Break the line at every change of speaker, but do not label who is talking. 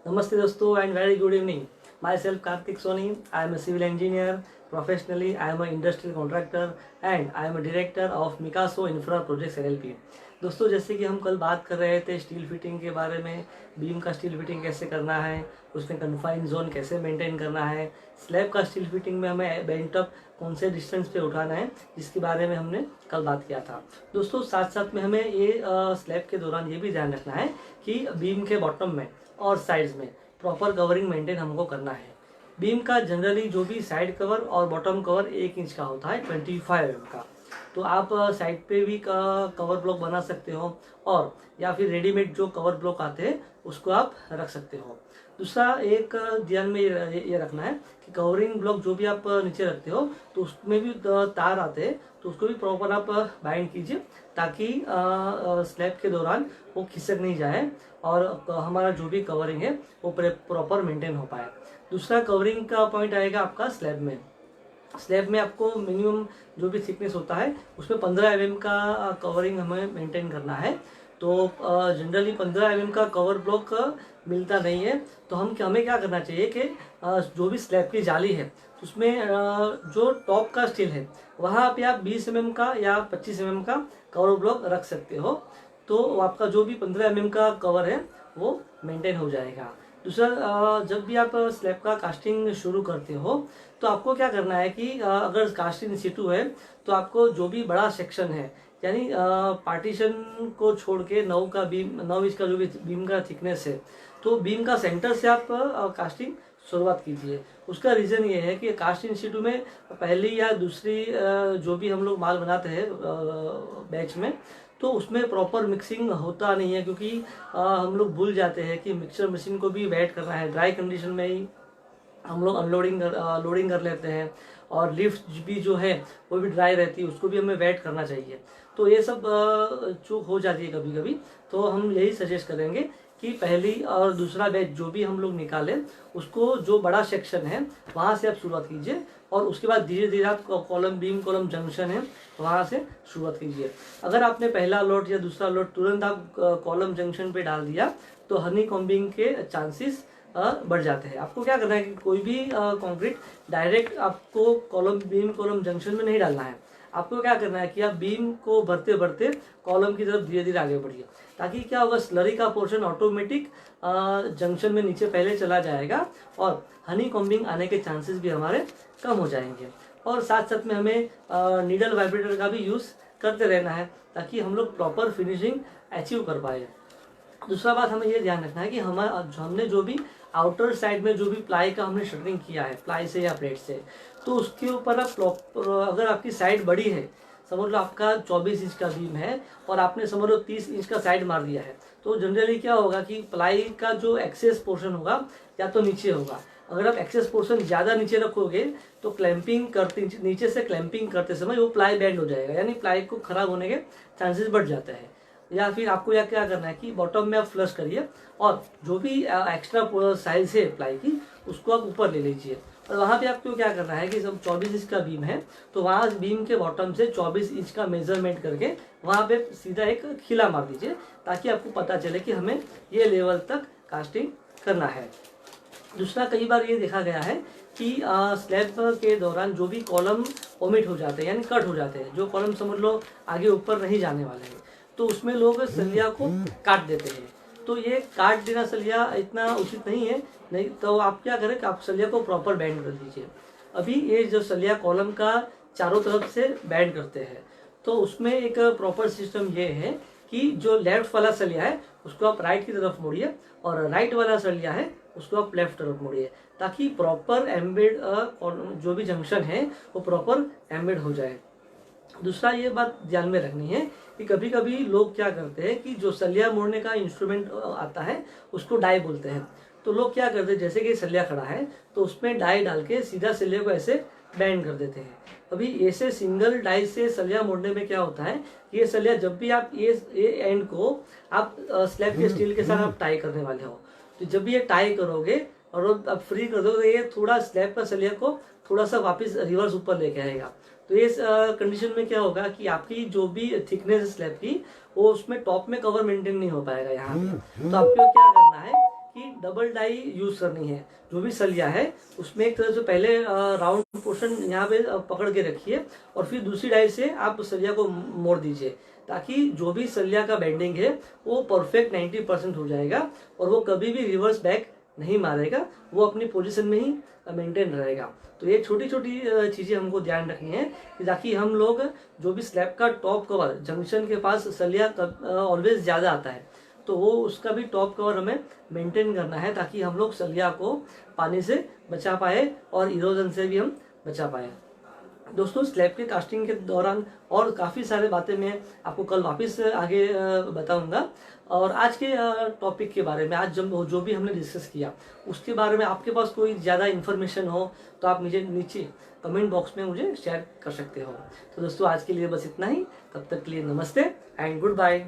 Namaste dosto and very good evening. Myself Karthik Soni. I am a civil engineer. Professionally, I am an industrial contractor and I am a director of Mikaso Infra Projects LLP. दोस्तों जैसे कि हम कल बात कर रहे थे steel fitting के बारे में, बीम का स्टील फिटिंग कैसे करना है, उसमें कन्फाइन जोन कैसे मेंटेन करना है, स्लैब का स्टील फिटिंग में हमें बेंट अप कौन से डिस्टेंस पे उठाना है, जिसके बारे में हमने कल बात किया था। दोस्तों साथ साथ में हमें ये स्लैब के दौरान ये भी ध्यान रखना है कि बीम के बॉटम में और साइड्स में प्रॉपर कवरिंग मेंटेन हमको करना है। बीम का जनरली जो भी साइड कवर और बॉटम कवर 1 इंच का होता है 25 mm का, तो आप साइड पे भी कवर ब्लॉक बना सकते हो और या फिर रेडीमेड जो कवर ब्लॉक आते हैं उसको आप रख सकते हो। दूसरा एक ध्यान में ये रखना है कि कवरिंग ब्लॉक जो भी आप नीचे रखते हो तो उसमें भी तार आते हैं, तो उसको भी प्रॉपर आप बाइंड कीजिए ताकि स्लैब के दौरान वो खिसक नहीं जाए और हमारा जो भी कवरिंग है वो प्रॉपर मेंटेन हो पाए। दूसरा कवरिंग का पॉइंट आएगा आपका स्लैब में आपको मिनिमम जो भी थिकनेस होता है उसमें 15 mm का कवरिंग हमें मेंटेन करना है। तो जनरली 15 mm का कवर ब्लॉक मिलता नहीं है, तो हमें क्या करना चाहिए कि जो भी स्लैब की जाली है उसमें जो टॉप का स्टील है वहाँ पे आप 20 mm का या 25 mm का कवर ब्लॉक रख सकते हो, तो आपका जो भी 15 mm का कवर है वो मेंटेन हो जाएगा। दूसरा जब भी आप स्लैब का कास्टिंग शुरू करते हो तो आपको क्या करना है कि अगर कास्टिंग इन सिटू है तो आपको जो भी बड़ा सेक्शन है यानी पार्टीशन को छोड़ के 9 इंच का जो भी बीम का थिकनेस है, तो बीम का सेंटर से आप कास्टिंग शुरुआत कीजिए। उसका रीज़न ये है कि कास्ट इंस्टीट्यूट में पहली या दूसरी जो भी हम लोग माल बनाते हैं बैच में, तो उसमें प्रॉपर मिक्सिंग होता नहीं है क्योंकि हम लोग भूल जाते हैं कि मिक्सर मशीन को भी वेट करना है। ड्राई कंडीशन में ही हम लोग लोडिंग कर लेते हैं और लिफ्ट भी जो है वो भी ड्राई रहती है, उसको भी हमें वेट करना चाहिए। तो ये सब चूक हो जाती है कभी कभी, तो हम यही सजेस्ट करेंगे कि पहली और दूसरा बैच जो भी हम लोग निकालें उसको जो बड़ा सेक्शन है वहाँ से आप शुरुआत कीजिए और उसके बाद धीरे धीरे आप बीम कॉलम जंक्शन है वहाँ से शुरुआत कीजिए। अगर आपने पहला लोड या दूसरा लोड तुरंत आप कॉलम जंक्शन पे डाल दिया तो हनी कॉम्बिंग के चांसेस बढ़ जाते हैं। आपको क्या करना है कि कोई भी कंक्रीट डायरेक्ट आपको बीम कॉलम जंक्शन में नहीं डालना है। आपको क्या करना है कि आप बीम को भरते भरते कॉलम की तरफ धीरे धीरे आगे बढ़िए, ताकि क्या होगा स्लरी का पोर्शन ऑटोमेटिक जंक्शन में नीचे पहले चला जाएगा और हनी कॉम्बिंग आने के चांसेस भी हमारे कम हो जाएंगे। और साथ साथ में हमें नीडल वाइब्रेटर का भी यूज़ करते रहना है ताकि हम लोग प्रॉपर फिनिशिंग अचीव कर पाए। दूसरा बात हमें ये ध्यान रखना है कि हमने जो भी आउटर साइड में जो भी प्लाई का हमने शटरिंग किया है प्लाई से या प्लेट से, तो उसके ऊपर आप अगर आपकी साइड बड़ी है, समझ लो आपका 24 इंच का बीम है और आपने समझ लो 30 इंच का साइड मार दिया है, तो जनरली क्या होगा कि प्लाई का जो एक्सेस पोर्शन होगा या तो नीचे होगा। अगर आप एक्सेस पोर्शन ज़्यादा नीचे रखोगे तो क्लैंपिंग करते नीचे से क्लैंपिंग करते समय वो प्लाई बेंड हो जाएगा, यानी प्लाई को खराब होने के चांसेस बढ़ जाते हैं। या फिर आपको क्या करना है कि बॉटम में आप फ्लश करिए और जो भी एक्स्ट्रा साइज है प्लाई की उसको आप ऊपर ले लीजिए और वहाँ पे आपको क्या करना है कि जब 24 इंच का बीम है तो वहाँ बीम के बॉटम से 24 इंच का मेजरमेंट करके वहाँ पे सीधा एक खिला मार दीजिए ताकि आपको पता चले कि हमें ये लेवल तक कास्टिंग करना है। दूसरा कई बार ये देखा गया है कि स्लैब के दौरान जो भी कॉलम ओमिट हो जाते हैं यानी कट हो जाते हैं, जो कॉलम समझ लो आगे ऊपर नहीं जाने वाले हैं, तो उसमें लोग सलिया को काट देते हैं। तो ये काट देना सलिया इतना उचित नहीं है, नहीं तो आप क्या करें कि आप सलिया को प्रॉपर बैंड कर दीजिए। अभी ये जो सलिया कॉलम का चारों तरफ से बैंड करते हैं तो उसमें एक प्रॉपर सिस्टम ये है कि जो लेफ्ट वाला सलिया है उसको आप राइट की तरफ मोड़िए और राइट वाला सलिया है उसको आप लेफ्ट तरफ मोड़िए ताकि प्रॉपर एम्बेड जो भी जंक्शन है वो प्रॉपर एम्बेड हो जाए। दूसरा ये बात ध्यान में रखनी है कि कभी कभी लोग क्या करते हैं कि जो सलिया मोड़ने का इंस्ट्रूमेंट आता है उसको डाई बोलते हैं, तो लोग क्या करते हैं जैसे कि सलिया खड़ा है तो उसमें डाई डाल के सीधा सलिया को ऐसे बैंड कर देते हैं। अभी ऐसे सिंगल डाई से सलिया मोड़ने में क्या होता है कि ये सलिया जब भी आप ये एंड को आप स्लैब के स्टील के साथ आप टाई करने वाले हो, तो जब भी ये टाई करोगे और आप फ्री कर दोगे ये थोड़ा स्लैब का सलिया को थोड़ा सा वापस रिवर्स ऊपर लेके आएगा। तो इस कंडीशन में क्या होगा कि आपकी जो भी थिकनेस है स्लैब की वो उसमें टॉप में कवर मेंटेन नहीं हो पाएगा यहाँ पे। तो आपको क्या करना है कि डबल डाई यूज करनी है। जो भी सलिया है उसमें एक तरह से पहले राउंड पोर्शन यहाँ पे पकड़ के रखिए और फिर दूसरी डाई से आप सलिया को मोड़ दीजिए, ताकि जो भी सलिया का बेंडिंग है वो परफेक्ट 90% हो जाएगा और वो कभी भी रिवर्स बैक नहीं मारेगा, वो अपनी पोजीशन में ही मेंटेन रहेगा। तो ये छोटी छोटी चीज़ें हमको ध्यान रखनी है कि ताकि हम लोग जो भी स्लैब का टॉप कवर जंक्शन के पास सलिया ऑलवेज ज़्यादा आता है, तो वो उसका भी टॉप कवर हमें मेंटेन करना है, ताकि हम लोग सलिया को पानी से बचा पाए और इरोजन से भी हम बचा पाए। दोस्तों, स्लैब के कास्टिंग के दौरान और काफ़ी सारे बातें मैं आपको कल वापस आगे बताऊंगा। और आज के टॉपिक के बारे में, आज जो भी हमने डिस्कस किया उसके बारे में आपके पास कोई ज़्यादा इन्फॉर्मेशन हो तो आप मुझे नीचे कमेंट बॉक्स में मुझे शेयर कर सकते हो। तो दोस्तों, आज के लिए बस इतना ही। तब तक के लिए नमस्ते एंड गुड बाय।